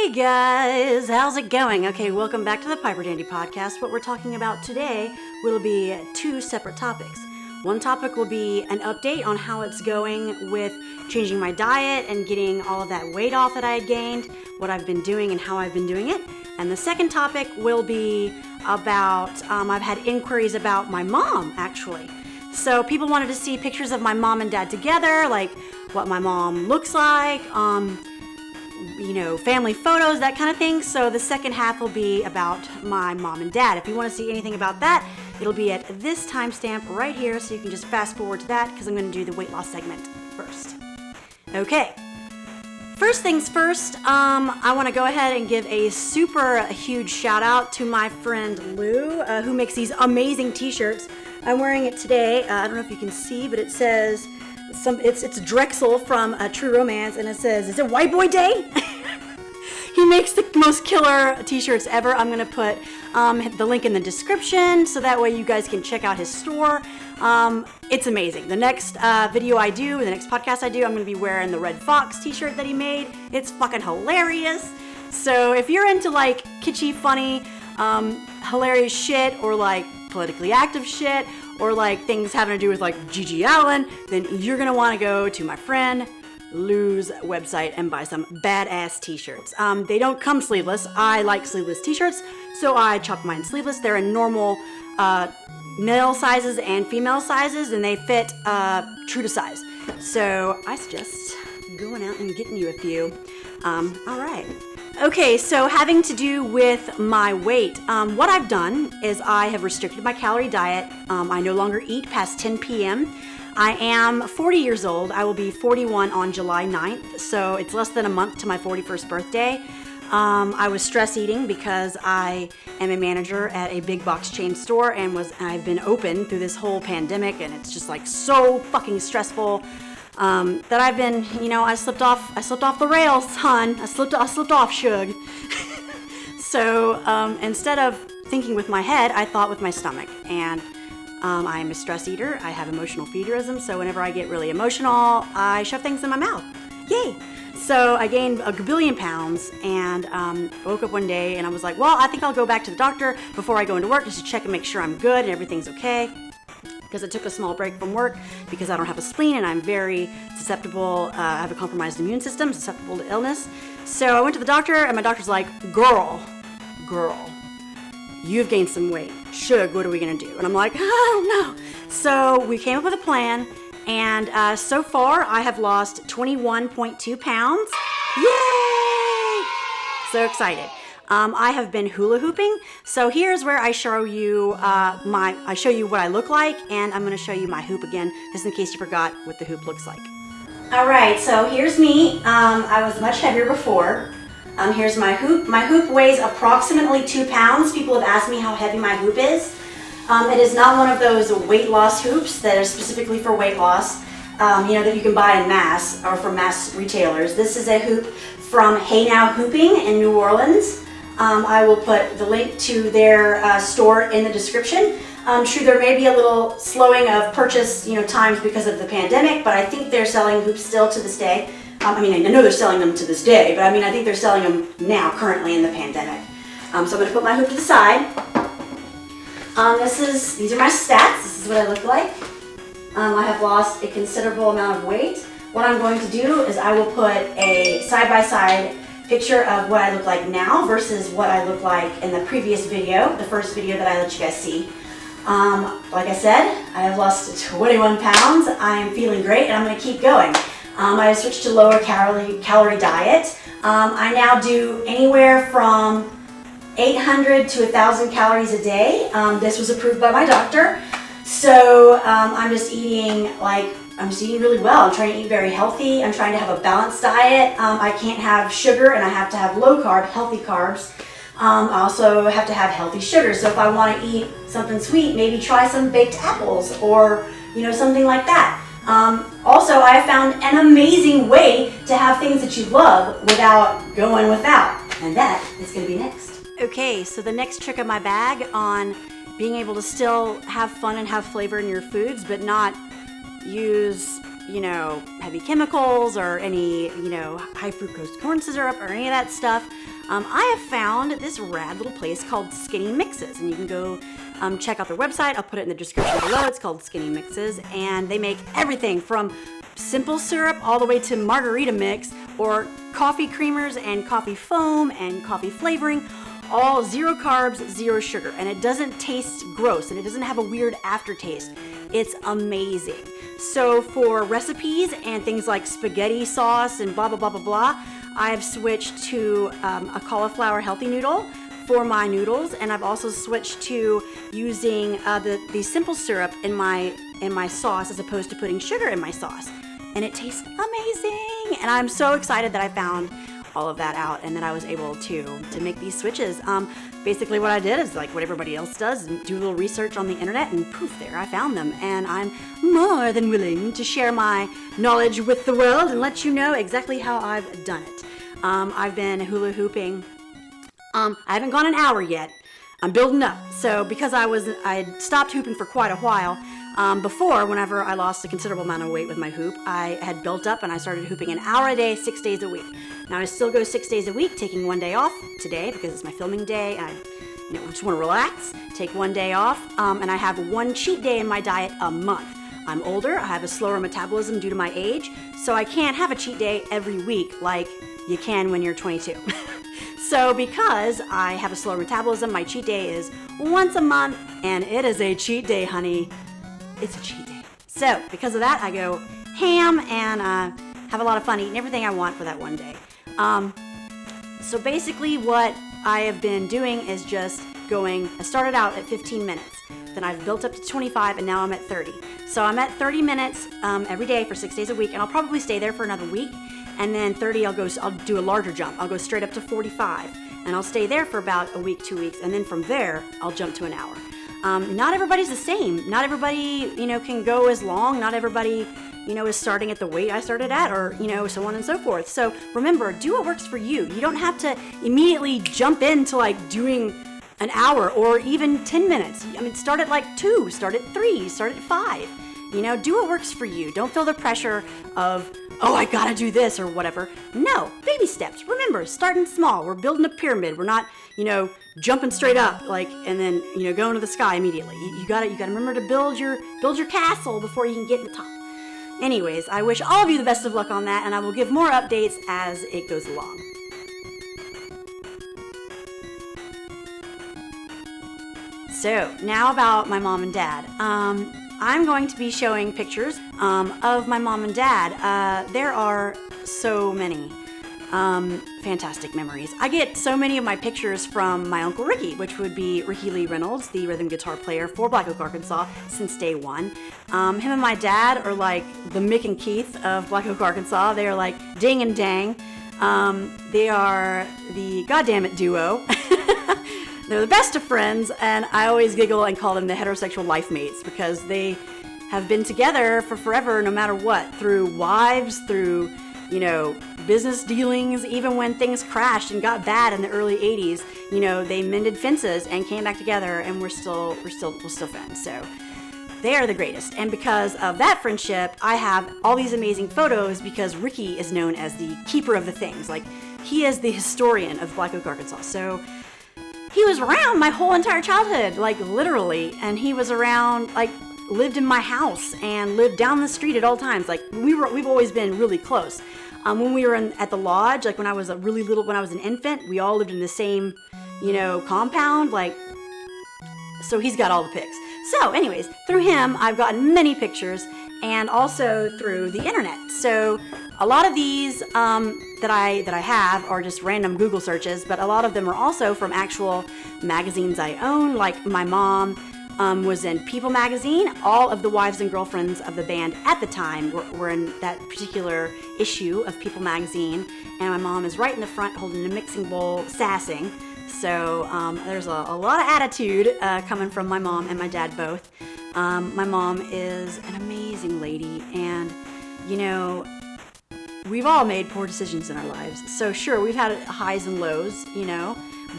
Hey guys, how's it going? Okay, welcome back to the Piper Dandy Podcast. What we're talking about today will be two separate topics. One topic will be an update on how it's going with changing my diet and getting all of that weight off that I had gained, what I've been doing and how I've been doing it. And the second topic will be about, I've had inquiries about my mom, actually. So people wanted to see pictures of my mom and dad together, like what my mom looks like, family photos, that kind of thing. So the second half will be about my mom and dad. If you want to see anything about that, it'll be at this timestamp right here, so you can just fast forward to that because I'm going to do the weight loss segment first. Okay. First things first, I want to go ahead and give a super huge shout out to my friend Lou, who makes these amazing t-shirts. I'm wearing it today. I don't know if you can see, but it says it's Drexel from True Romance, and it says, "Is it White Boy Day?" He makes the most killer t-shirts ever. I'm going to put the link in the description so that way you guys can check out his store. It's amazing. The next video I do, the next podcast I do, I'm going to be wearing the Red Fox t-shirt that he made. It's fucking hilarious. So if you're into like kitschy, funny, hilarious shit, or like politically active shit, or like things having to do with like Gigi Allen, then you're going to want to go to my friend Lou's website and buy some badass t-shirts. They don't come sleeveless. I like sleeveless t-shirts, so I chop mine sleeveless. They're in normal male sizes and female sizes, and they fit true to size. So I suggest going out and getting you a few. All right. Okay, so having to do with my weight, what I've done is I have restricted my calorie diet. I no longer eat past 10 p.m. I am 40 years old. I will be 41 on July 9th, so it's less than a month to my 41st birthday. I was stress eating because I am a manager at a big box chain store and I've been open through this whole pandemic, and it's just like so fucking stressful that I've been, I slipped off the rails, hon. I slipped off, Shug. So instead of thinking with my head, I thought with my stomach, and I am a stress eater. I have emotional feederism, so whenever I get really emotional, I shove things in my mouth. Yay! So I gained a gabillion pounds, and woke up one day and I was like, well, I think I'll go back to the doctor before I go into work just to check and make sure I'm good and everything's okay. Because I took a small break from work because I don't have a spleen and I'm very susceptible. I have a compromised immune system, susceptible to illness. So I went to the doctor, and my doctor's like, girl, you've gained some weight. Shug, what are we going to do? And I'm like, I don't know. So we came up with a plan, and so far I have lost 21.2 pounds. Yay! So excited. I have been hula hooping. So here's where I show you I show you what I look like, and I'm going to show you my hoop again, just in case you forgot what the hoop looks like. All right, so here's me. I was much heavier before. Here's my hoop. My hoop weighs approximately 2 pounds. People have asked me how heavy my hoop is. It is not one of those weight loss hoops that are specifically for weight loss, that you can buy in mass or from mass retailers. This is a hoop from Hey Now Hooping in New Orleans. I will put the link to their store in the description. True, there may be a little slowing of purchase, times because of the pandemic, but I think they're selling hoops still to this day. I know they're selling them to this day, but I think they're selling them now, currently in the pandemic. So I'm going to put my hoop to the side. These are my stats. This is what I look like. I have lost a considerable amount of weight. What I'm going to do is I will put a side-by-side picture of what I look like now versus what I look like in the previous video, the first video that I let you guys see. Like I said, I have lost 21 pounds. I am feeling great, and I'm going to keep going. I have switched to lower calorie diet. I now do anywhere from 800 to 1,000 calories a day. This was approved by my doctor. So I'm just eating really well. I'm trying to eat very healthy. I'm trying to have a balanced diet. I can't have sugar, and I have to have low carb, healthy carbs. I also have to have healthy sugars. So if I want to eat something sweet, maybe try some baked apples or something like that. Also, I have found an amazing way to have things that you love without going without, and that is going to be next. Okay, so the next trick of my bag on being able to still have fun and have flavor in your foods, but not use, heavy chemicals or any, high fructose corn syrup or any of that stuff. I have found this rad little place called Skinny Mixes, and you can go check out their website. I'll put it in the description below. It's called Skinny Mixes, and they make everything from simple syrup all the way to margarita mix, or coffee creamers and coffee foam and coffee flavoring, all 0 carbs, 0 sugar, and it doesn't taste gross and it doesn't have a weird aftertaste. It's amazing. So for recipes and things like spaghetti sauce and blah blah blah blah blah, I've switched to a cauliflower healthy noodle for my noodles, and I've also switched to using the simple syrup in my sauce as opposed to putting sugar in my sauce, and it tastes amazing. And I'm so excited that I found all of that out and that I was able to make these switches. Basically what I did is like what everybody else does, and do a little research on the internet, and poof, there I found them. And I'm more than willing to share my knowledge with the world and let you know exactly how I've done it. I've been hula hooping. I haven't gone an hour yet. I'm building up. So because I had stopped hooping for quite a while, before, whenever I lost a considerable amount of weight with my hoop, I had built up and I started hooping an hour a day, 6 days a week. Now I still go 6 days a week, taking 1 day off today because it's my filming day. I just want to relax, take 1 day off, and I have 1 cheat day in my diet a month. I'm older, I have a slower metabolism due to my age, so I can't have a cheat day every week like you can when you're 22. So because I have a slower metabolism, my cheat day is once a month, and it is a cheat day, honey. It's a cheat day. So because of that, I go ham and have a lot of fun eating everything I want for that 1 day. So basically what I have been doing is just going, I started out at 15 minutes, then I've built up to 25, and now I'm at 30. So I'm at 30 minutes every day for 6 days a week, and I'll probably stay there for another week. And then 30, I'll do a larger jump. I'll go straight up to 45, and I'll stay there for about a week, 2 weeks, and then from there, I'll jump to an hour. Not everybody's the same. Not everybody, can go as long. Not everybody, is starting at the weight I started at, or, so on and so forth. So remember, do what works for you. You don't have to immediately jump into like doing an hour or even 10 minutes. I mean, start at like 2, start at 3, start at 5. Do what works for you. Don't feel the pressure of, oh, I gotta do this or whatever. No, baby steps. Remember, starting small. We're building a pyramid. We're not, jumping straight up and then, going to the sky immediately. You gotta remember to build your castle before you can get to the top. Anyways, I wish all of you the best of luck on that, and I will give more updates as it goes along. So now about my mom and dad. I'm going to be showing pictures of my mom and dad. There are so many fantastic memories. I get so many of my pictures from my Uncle Ricky, which would be Ricky Lee Reynolds, the rhythm guitar player for Black Oak, Arkansas since day one. Him and my dad are like the Mick and Keith of Black Oak, Arkansas. They are like ding and dang. They are the goddammit duo. They're the best of friends, and I always giggle and call them the heterosexual life mates because they have been together for forever no matter what, through wives, through, business dealings, even when things crashed and got bad in the early 80s, they mended fences and came back together, and we're still friends. So they are the greatest. And because of that friendship, I have all these amazing photos because Ricky is known as the keeper of the things. Like, he is the historian of Black Oak, Arkansas. So he was around my whole entire childhood, like literally, and he was around, like lived in my house and lived down the street at all times. Like we've always been really close. When we were at the lodge, like when I was really little, when I was an infant, we all lived in the same, compound. Like, so he's got all the pics. So, anyways, through him, I've gotten many pictures, and also through the internet. So a lot of these that I have are just random Google searches, but a lot of them are also from actual magazines I own. Like my mom was in People magazine. All of the wives and girlfriends of the band at the time were in that particular issue of People magazine, and my mom is right in the front holding a mixing bowl, sassing. So there's a lot of attitude coming from my mom and my dad both. My mom is an amazing lady, and we've all made poor decisions in our lives. So sure, we've had highs and lows,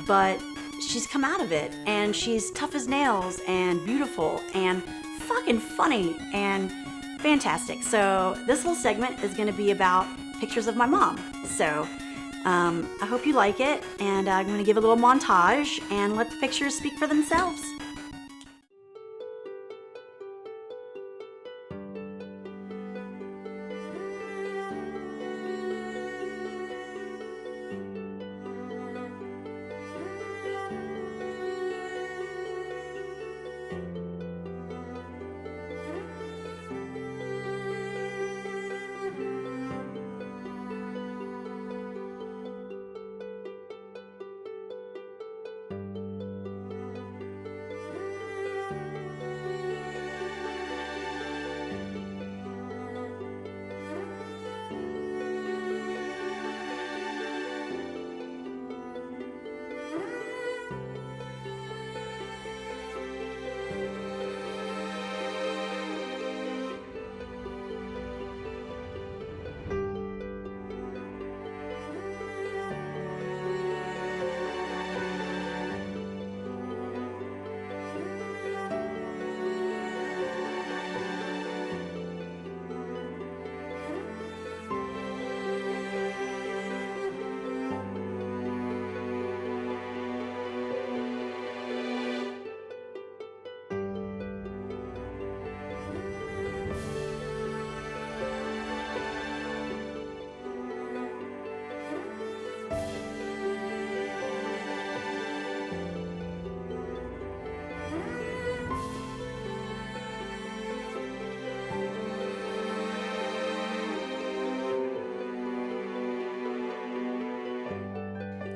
but she's come out of it, and she's tough as nails and beautiful and fucking funny and fantastic. So this whole segment is going to be about pictures of my mom. So I hope you like it, and I'm going to give a little montage and let the pictures speak for themselves.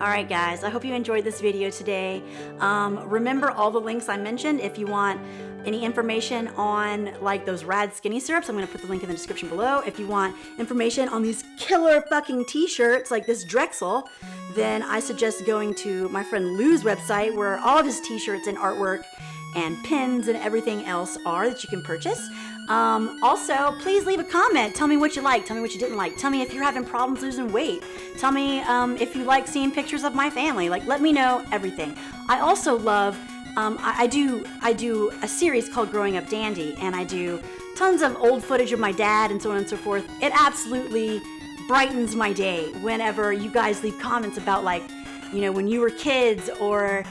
Alright guys, I hope you enjoyed this video today. Remember all the links I mentioned. If you want any information on like those rad skinny syrups, I'm going to put the link in the description below. If you want information on these killer fucking t-shirts like this Drexel, then I suggest going to my friend Lou's website where all of his t-shirts and artwork and pins and everything else are that you can purchase. Also, please leave a comment. Tell me what you liked. Tell me what you didn't like. Tell me if you're having problems losing weight. Tell me if you like seeing pictures of my family. Like, let me know everything. I also love, I do a series called Growing Up Dandy, and I do tons of old footage of my dad and so on and so forth. It absolutely brightens my day whenever you guys leave comments about, like, you know, when you were kids, or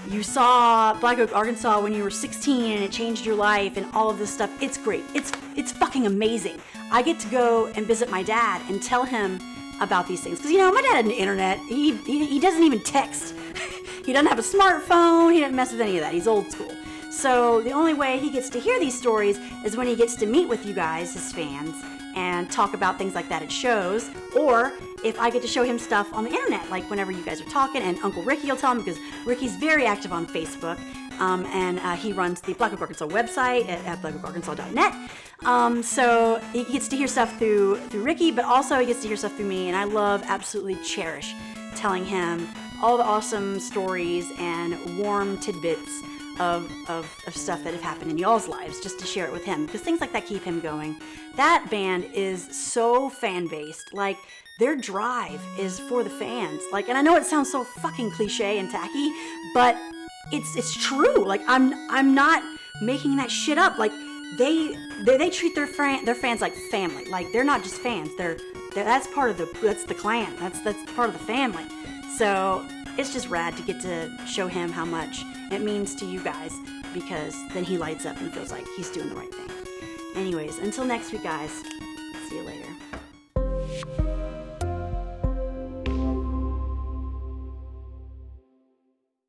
you saw Black Oak, Arkansas when you were 16 and it changed your life and all of this stuff. It's great. It's fucking amazing. I get to go and visit my dad and tell him about these things. Because, you know, my dad had an internet. He doesn't even text. He doesn't have a smartphone. He doesn't mess with any of that. He's old school. So the only way he gets to hear these stories is when he gets to meet with you guys, his fans, and talk about things like that at shows, or if I get to show him stuff on the internet, like whenever you guys are talking, and Uncle Ricky will tell him, because Ricky's very active on Facebook, and he runs the Black Oak Arkansas website at blackoakarkansas.net. So he gets to hear stuff through Ricky, but also he gets to hear stuff through me, and I absolutely cherish telling him all the awesome stories and warm tidbits of stuff that have happened in y'all's lives, just to share it with him, because things like that keep him going. That band is so fan-based. Like, their drive is for the fans. Like, and I know it sounds so fucking cliche and tacky, but it's true. Like, I'm not making that shit up. Like, they treat their fans like family. Like, they're not just fans. That's part of that's the clan. That's part of the family. So it's just rad to get to show him how much it means to you guys, because then he lights up and feels like he's doing the right thing. Anyways, until next week, guys. See you later.